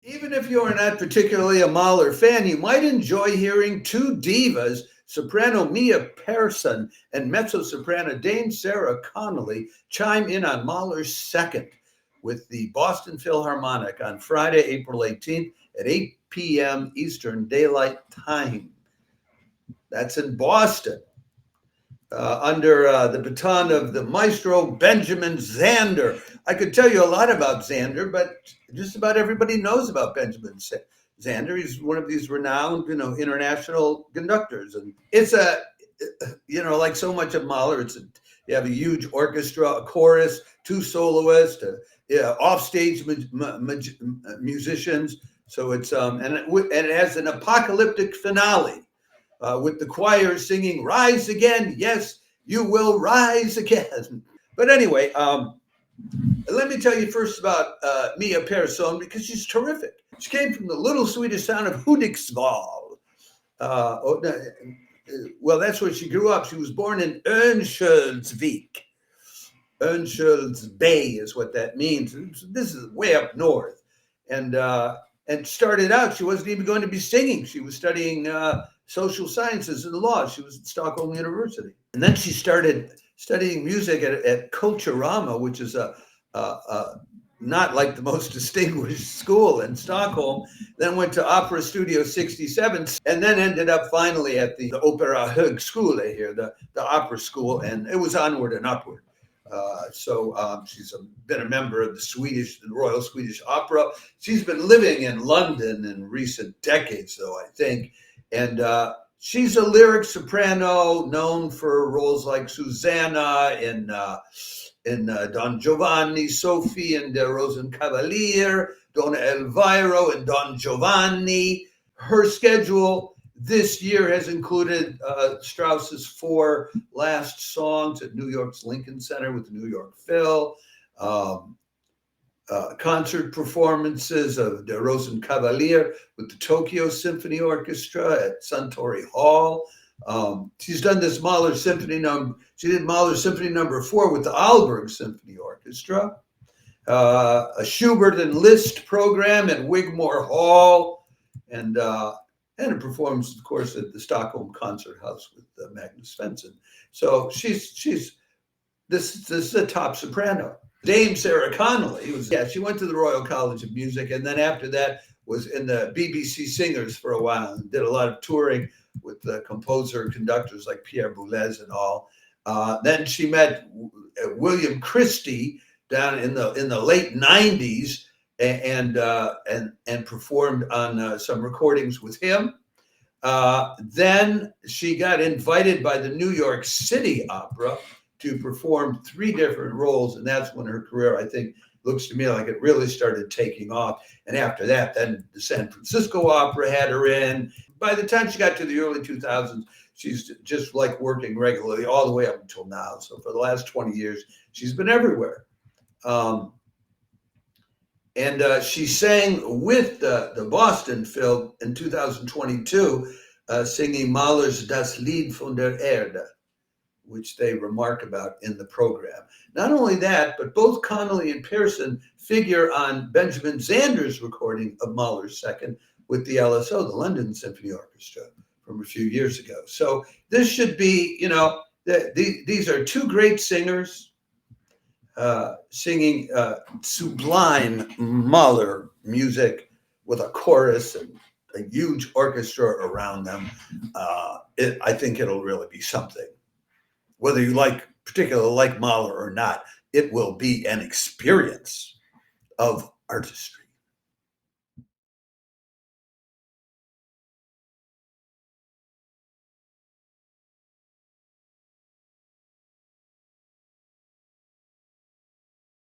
Even if you're not particularly a Mahler fan, you might enjoy hearing two divas, soprano Miah Persson and mezzo-soprano Dame Sarah Connoly, chime in on Mahler's second with the Boston Philharmonic on Friday, April 18th at 8 p.m. Eastern Daylight Time. That's in Boston. Under the baton of the maestro Benjamin Zander. I could tell you a lot about Zander, but just about everybody knows about Benjamin Zander. He's one of these renowned, international conductors, and it's like so much of Mahler, you have a huge orchestra, a chorus, two soloists, offstage musicians. So it's and it has an apocalyptic finale. With the choir singing, "Rise again, yes, you will rise again." But anyway, let me tell you first about Miah Persson, because she's terrific. She came from the little Swedish town of Hudiksvall. Well, that's where she grew up. She was born in Örnsköldsvik. Örnskölds Bay is what that means. This is way up north. And started out, she wasn't even going to be singing. She was studying social sciences and law. She was at Stockholm University. And then she started studying music at Kulturama, which is not like the most distinguished school in Stockholm. Then went to Opera Studio 67, and then ended up finally at the Opera Högskola here, the opera school, and it was onward and upward. She's been a member of the Royal Swedish Opera. She's been living in London in recent decades, though, I think. And she's a lyric soprano known for roles like Susanna in Don Giovanni, Sophie in Der Rosenkavalier, Donna Elvira in Don Giovanni. Her schedule this year has included Strauss's 4 last songs at New York's Lincoln Center with the New York Phil, concert performances of Der Rosenkavalier with the Tokyo Symphony Orchestra at Suntory Hall. She's done this Mahler Symphony number. She did Mahler Symphony number 4 with the Aalborg Symphony Orchestra, a Schubert and Liszt program at Wigmore Hall, and a performance, of course, at the Stockholm Concert House with Magnus Svensson. So this is a top soprano. Dame Sarah Connoly she went to the Royal College of Music, and then after that was in the BBC Singers for a while and did a lot of touring with the composer and conductors like Pierre Boulez and all. Then she met William Christie down in the late 90s and performed on some recordings with him. Then she got invited by the New York City Opera to perform 3 different roles, and that's when her career, I think, looks to me like it really started taking off. And after that, then the San Francisco Opera had her in. By the time she got to the early 2000s, she's just like working regularly all the way up until now. So for the last 20 years, she's been everywhere. She sang with the Boston Phil in 2022, singing Mahler's Das Lied von der Erde, which they remark about in the program. Not only that, but both Connoly and Persson figure on Benjamin Zander's recording of Mahler's second with the LSO, the London Symphony Orchestra, from a few years ago. So this should be, these are 2 great singers singing sublime Mahler music with a chorus and a huge orchestra around them. I think it'll really be something. Whether you particularly like Mahler or not, it will be an experience of artistry.